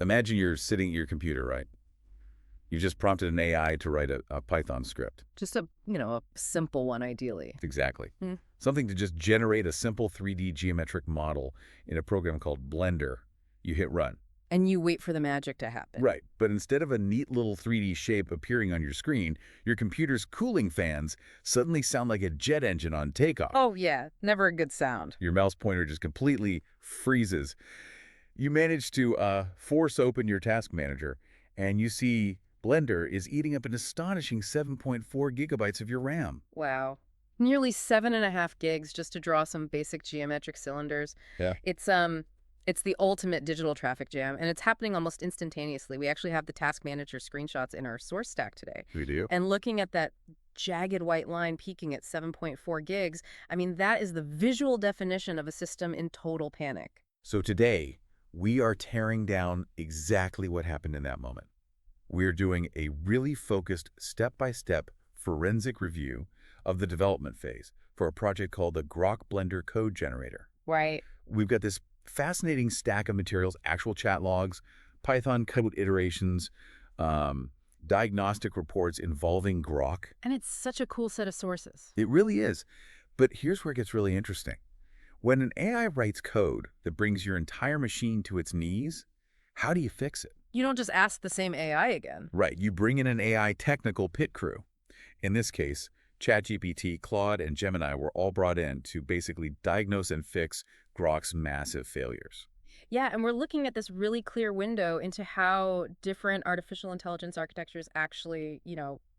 Imagine you're sitting at your computer, right? You just prompted an AI to write a Python script. Just a simple one, ideally. Exactly. Something to just generate a simple 3D geometric model in a program called Blender. You hit run. And you wait for the magic to happen. Right. But instead of a neat little 3D shape appearing on your screen, your computer's cooling fans suddenly sound like a jet engine on takeoff. Oh, yeah. Never a good sound. Your mouse pointer just completely freezes. You manage to force open your task manager, and you see Blender is eating up an astonishing 7.4 gigabytes of your RAM. Wow. Nearly 7.5 gigs just to draw some basic geometric cylinders. Yeah. It's the ultimate digital traffic jam, and it's happening almost instantaneously. We actually have the task manager screenshots in our source stack today. We do. And looking at that jagged white line peaking at 7.4 gigs, I mean, that is the visual definition of a system in total panic. So today, we are tearing down exactly what happened in that moment. We're doing a really focused step-by-step forensic review of the development phase for a project called the Grok Blender Code Generator. Right. We've got this fascinating stack of materials, actual chat logs, Python code iterations, diagnostic reports involving Grok. And it's such a cool set of sources. It really is. But here's where it gets really interesting. When an AI writes code that brings your entire machine to its knees, how do you fix it? You don't just ask the same AI again. Right. You bring in an AI technical pit crew. In this case, ChatGPT, Claude, and Gemini were all brought in to basically diagnose and fix Grok's massive failures. Yeah, and we're looking at this really clear window into how different artificial intelligence architectures actually,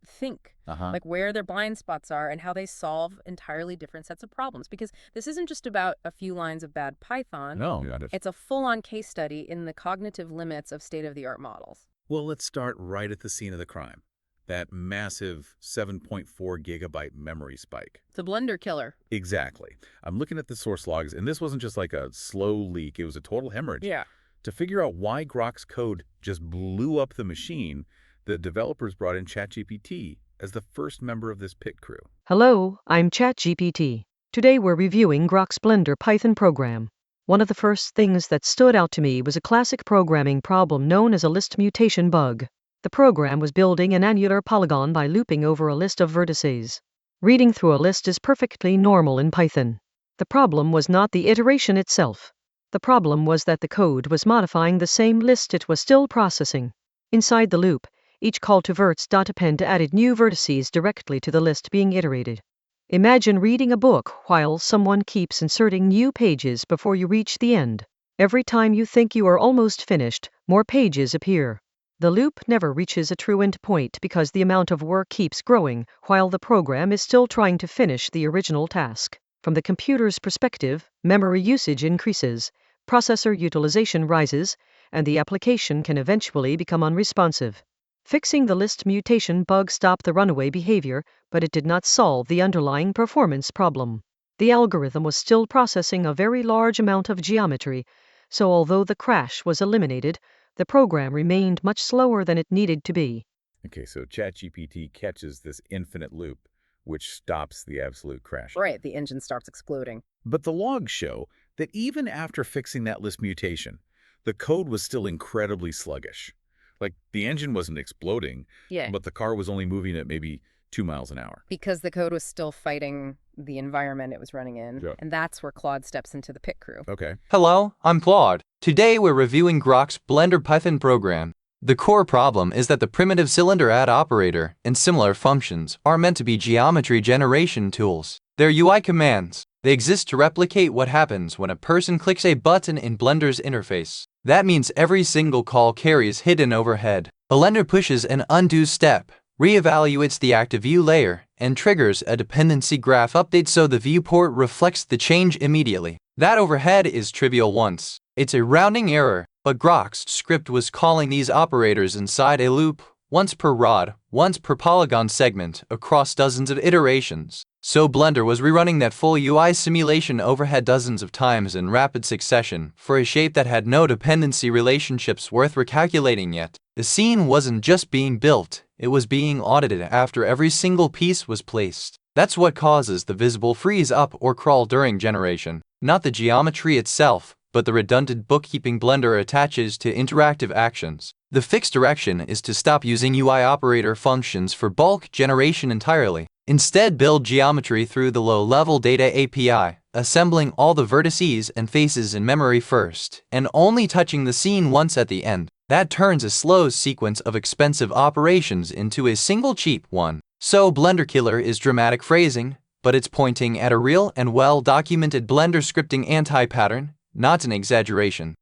think, like where their blind spots are and how they solve entirely different sets of problems. Because this isn't just about a few lines of bad Python. No. It's a full-on case study in the cognitive limits of state-of-the-art models. Well, let's start right at the scene of the crime. That massive 7.4 gigabyte memory spike. The Blender killer. Exactly. I'm looking at the source logs, and this wasn't just like a slow leak. It was a total hemorrhage. Yeah. To figure out why Grok's code just blew up the machine, the developers brought in ChatGPT as the first member of this pit crew. Hello, I'm ChatGPT. Today we're reviewing Grok's Blender Python program. One of the first things that stood out to me was a classic programming problem known as a list mutation bug. The program was building an annular polygon by looping over a list of vertices. Reading through a list is perfectly normal in Python. The problem was not the iteration itself. The problem was that the code was modifying the same list it was still processing. Inside the loop, each call to verts.append added new vertices directly to the list being iterated. Imagine reading a book while someone keeps inserting new pages before you reach the end. Every time you think you are almost finished, more pages appear. The loop never reaches a true endpoint because the amount of work keeps growing while the program is still trying to finish the original task. From the computer's perspective, memory usage increases, processor utilization rises, and the application can eventually become unresponsive. Fixing the list mutation bug stopped the runaway behavior, but it did not solve the underlying performance problem. The algorithm was still processing a very large amount of geometry, so although the crash was eliminated, the program remained much slower than it needed to be. Okay, so ChatGPT catches this infinite loop, which stops the absolute crash. Right, the engine starts exploding. But the logs show that even after fixing that list mutation, the code was still incredibly sluggish. Like, the engine wasn't exploding, but the car was only moving at maybe 2 miles an hour. Because the code was still fighting the environment it was running in. Yeah. And that's where Claude steps into the pit crew. Okay. Hello, I'm Claude. Today we're reviewing Grok's Blender Python program. The core problem is that the primitive cylinder add operator and similar functions are meant to be geometry generation tools. They're UI commands. They exist to replicate what happens when a person clicks a button in Blender's interface. That means every single call carries hidden overhead. Blender pushes an undo step, reevaluates the active view layer, and triggers a dependency graph update so the viewport reflects the change immediately. That overhead is trivial once. It's a rounding error, but Grok's script was calling these operators inside a loop, once per rod, once per polygon segment, across dozens of iterations. So Blender was rerunning that full UI simulation overhead dozens of times in rapid succession for a shape that had no dependency relationships worth recalculating yet. The scene wasn't just being built, it was being audited after every single piece was placed. That's what causes the visible freeze up or crawl during generation. Not the geometry itself, but the redundant bookkeeping Blender attaches to interactive actions. The fixed direction is to stop using UI operator functions for bulk generation entirely. Instead, build geometry through the low-level data API, assembling all the vertices and faces in memory first, and only touching the scene once at the end. That turns a slow sequence of expensive operations into a single cheap one. So Blender Killer is dramatic phrasing, but it's pointing at a real and well-documented Blender scripting anti-pattern, not an exaggeration.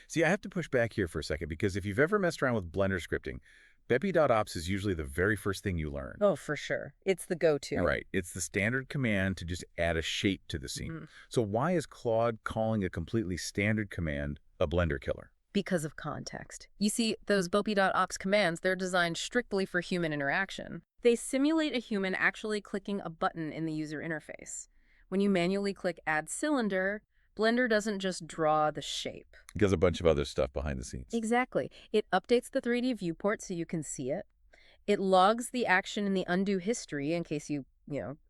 See, I have to push back here for a second because if you've ever messed around with Blender scripting, bpy.ops is usually the very first thing you learn. Oh, for sure. It's the go-to. Right. It's the standard command to just add a shape to the scene. So why is Claude calling a completely standard command a Blender Killer? Because of context. You see, those bpy.ops commands, they're designed strictly for human interaction. They simulate a human actually clicking a button in the user interface. When you manually click Add Cylinder, Blender doesn't just draw the shape. It does a bunch of other stuff behind the scenes. Exactly. It updates the 3D viewport so you can see it. It logs the action in the undo history in case you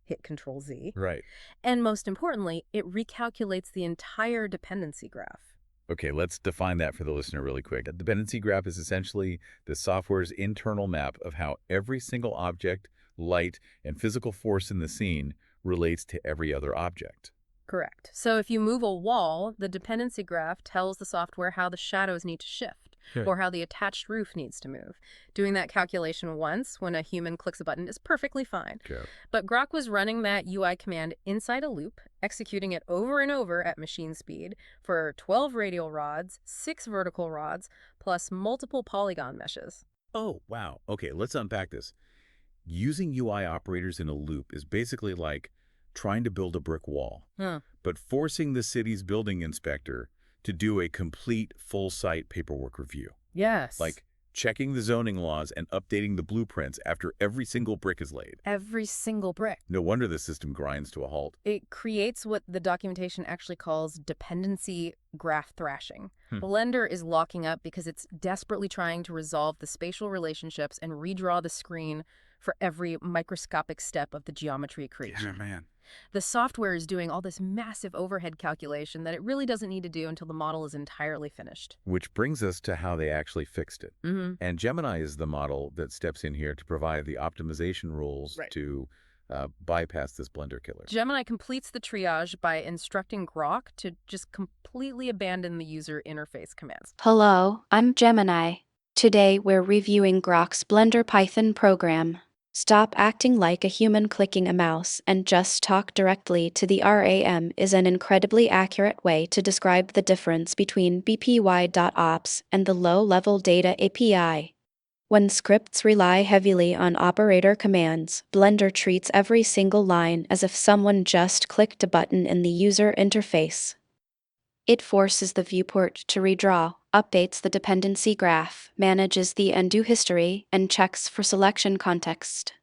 hit Control-Z. Right. And most importantly, it recalculates the entire dependency graph. Okay, let's define that for the listener really quick. A dependency graph is essentially the software's internal map of how every single object, light, and physical force in the scene relates to every other object. Correct. So if you move a wall, the dependency graph tells the software how the shadows need to shift, or how the attached roof needs to move. Doing that calculation once when a human clicks a button is perfectly fine. Okay. But Grok was running that UI command inside a loop, executing it over and over at machine speed for 12 radial rods, 6 vertical rods, plus multiple polygon meshes. Oh, wow. Okay, let's unpack this. Using UI operators in a loop is basically like trying to build a brick wall, but forcing the city's building inspector to do a complete full-site paperwork review. Yes. Like checking the zoning laws and updating the blueprints after every single brick is laid. Every single brick. No wonder the system grinds to a halt. It creates what the documentation actually calls dependency graph thrashing. Blender is locking up because it's desperately trying to resolve the spatial relationships and redraw the screen for every microscopic step of the geometry creation. Yeah, man. The software is doing all this massive overhead calculation that it really doesn't need to do until the model is entirely finished. Which brings us to how they actually fixed it. And Gemini is the model that steps in here to provide the optimization rules to bypass this Blender Killer. Gemini completes the triage by instructing Grok to just completely abandon the user interface commands. Hello, I'm Gemini. Today we're reviewing Grok's Blender Python program. Stop acting like a human clicking a mouse and just talk directly to the RAM is an incredibly accurate way to describe the difference between bpy.ops and the low-level data API. When scripts rely heavily on operator commands, Blender treats every single line as if someone just clicked a button in the user interface. It forces the viewport to redraw, updates the dependency graph, manages the undo history, and checks for selection context.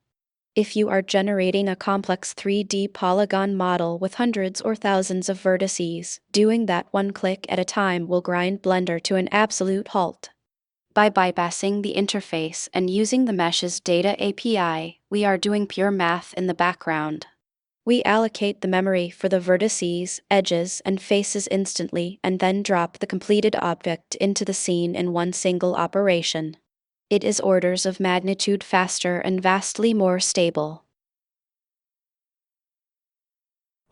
If you are generating a complex 3D polygon model with hundreds or thousands of vertices, doing that one click at a time will grind Blender to an absolute halt. By bypassing the interface and using the mesh's data API, we are doing pure math in the background. We allocate the memory for the vertices, edges, and faces instantly and then drop the completed object into the scene in one single operation. It is orders of magnitude faster and vastly more stable.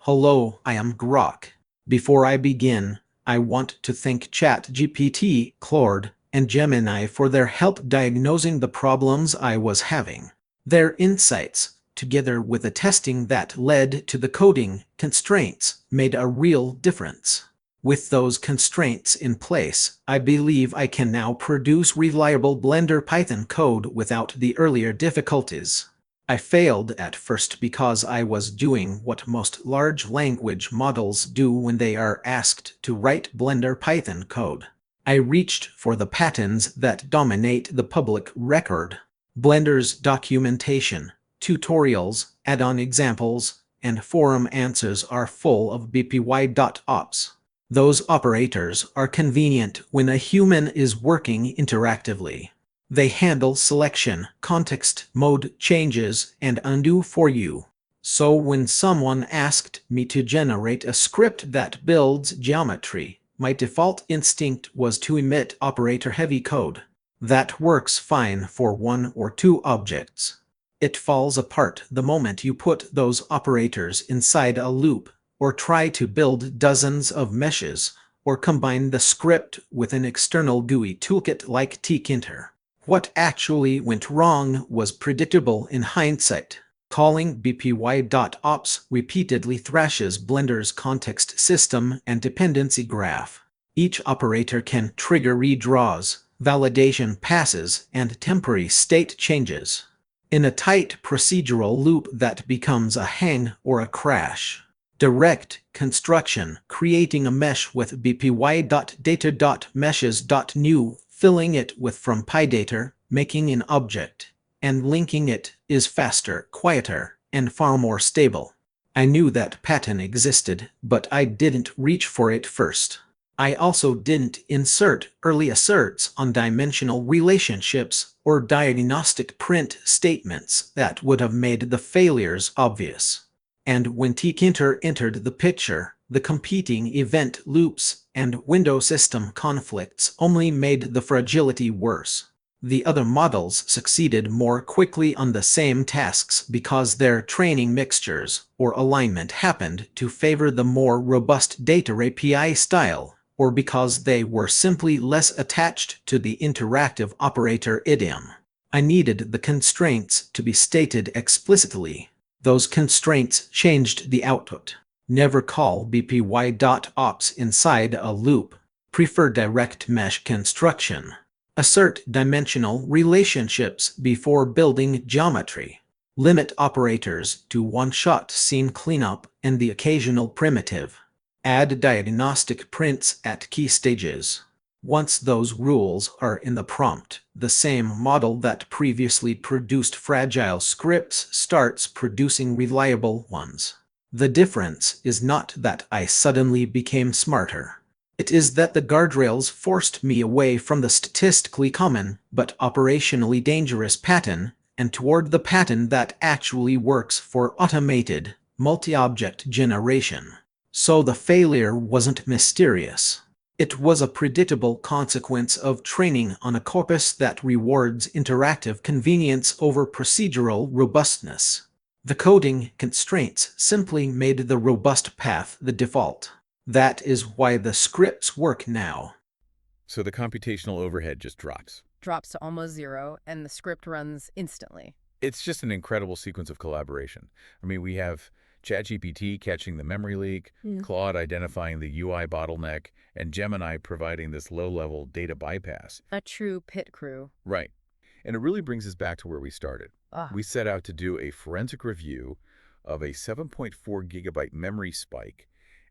Hello, I am Grok. Before I begin, I want to thank ChatGPT, Claude, and Gemini for their help diagnosing the problems I was having. Their insights, together with the testing that led to the coding constraints, made a real difference. With those constraints in place, I believe I can now produce reliable Blender Python code without the earlier difficulties. I failed at first because I was doing what most large language models do when they are asked to write Blender Python code. I reached for the patterns that dominate the public record. Blender's documentation, tutorials, add-on examples, and forum answers are full of bpy.ops. Those operators are convenient when a human is working interactively. They handle selection, context, mode changes, and undo for you. So when someone asked me to generate a script that builds geometry, My default instinct was to emit operator-heavy code. That works fine for 1 or 2 objects. It falls apart the moment you put those operators inside a loop, or try to build dozens of meshes, or combine the script with an external GUI toolkit like tkinter. What actually went wrong was predictable in hindsight. Calling bpy.ops repeatedly thrashes Blender's context system and dependency graph. Each operator can trigger redraws, validation passes, and temporary state changes. In a tight procedural loop that becomes a hang or a crash. Direct construction, creating a mesh with bpy.data.meshes.new, filling it with from PyData, making an object, and linking it is faster, quieter, and far more stable. I knew that pattern existed, but I didn't reach for it first. I also didn't insert early asserts on dimensional relationships or diagnostic print statements that would have made the failures obvious. And when tkinter entered the picture, the competing event loops and window system conflicts only made the fragility worse. The other models succeeded more quickly on the same tasks because their training mixtures or alignment happened to favor the more robust data API style, or because they were simply less attached to the interactive operator idiom. I needed the constraints to be stated explicitly. Those constraints changed the output. Never call bpy.ops inside a loop. Prefer direct mesh construction. Assert dimensional relationships before building geometry. Limit operators to one-shot scene cleanup and the occasional primitive. Add diagnostic prints at key stages. Once those rules are in the prompt, the same model that previously produced fragile scripts starts producing reliable ones. The difference is not that I suddenly became smarter. It is that the guardrails forced me away from the statistically common but operationally dangerous pattern and toward the pattern that actually works for automated, multi-object generation. So the failure wasn't mysterious. It was a predictable consequence of training on a corpus that rewards interactive convenience over procedural robustness. The coding constraints simply made the robust path the default. That is why the scripts work now. So the computational overhead just drops. Drops to almost 0, and the script runs instantly. It's just an incredible sequence of collaboration. I mean, we have ChatGPT catching the memory leak, Claude identifying the UI bottleneck, and Gemini providing this low-level data bypass. A true pit crew. Right. And it really brings us back to where we started. We set out to do a forensic review of a 7.4 gigabyte memory spike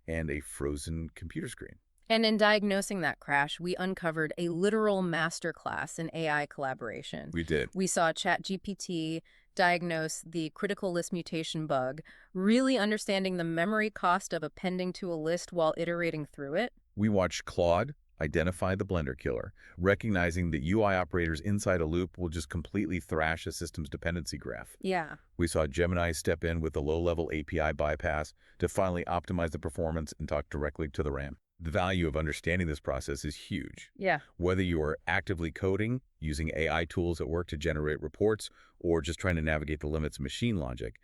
and a frozen computer screen. And in diagnosing that crash, we uncovered a literal masterclass in AI collaboration. We did. We saw ChatGPT diagnose the critical list mutation bug, really understanding the memory cost of appending to a list while iterating through it. We watched Claude identify the Blender killer, recognizing that UI operators inside a loop will just completely thrash a system's dependency graph. Yeah. We saw Gemini step in with a low-level API bypass to finally optimize the performance and talk directly to the RAM. The value of understanding this process is huge. Yeah. Whether you are actively coding, using AI tools at work to generate reports, or just trying to navigate the limits of machine logic,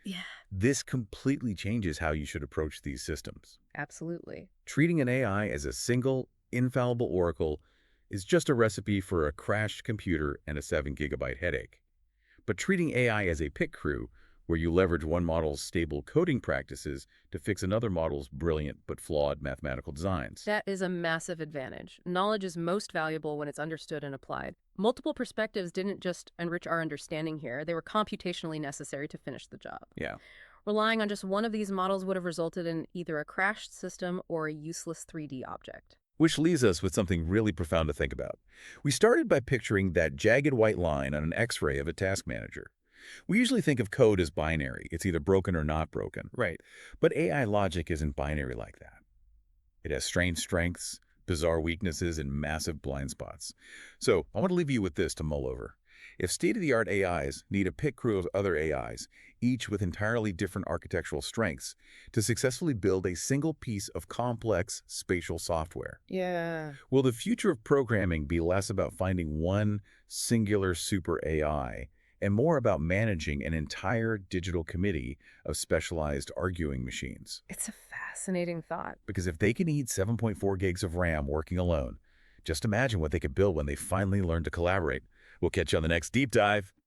this completely changes how you should approach these systems. Absolutely. Treating an AI as a single, infallible oracle is just a recipe for a crashed computer and a 7 gigabyte headache. But treating AI as a pit crew, where you leverage one model's stable coding practices to fix another model's brilliant but flawed mathematical designs. That is a massive advantage. Knowledge is most valuable when it's understood and applied. Multiple perspectives didn't just enrich our understanding here, they were computationally necessary to finish the job. Yeah. Relying on just one of these models would have resulted in either a crashed system or a useless 3D object. Which leaves us with something really profound to think about. We started by picturing that jagged white line on an X-ray of a task manager. We usually think of code as binary. It's either broken or not broken. Right. But AI logic isn't binary like that. It has strange strengths, bizarre weaknesses, and massive blind spots. So I want to leave you with this to mull over. If state-of-the-art AIs need a pit crew of other AIs, each with entirely different architectural strengths, to successfully build a single piece of complex spatial software. Yeah. Will the future of programming be less about finding one singular super AI and more about managing an entire digital committee of specialized arguing machines? It's a fascinating thought. Because if they can eat 7.4 gigs of RAM working alone, just imagine what they could build when they finally learn to collaborate. We'll catch you on the next deep dive.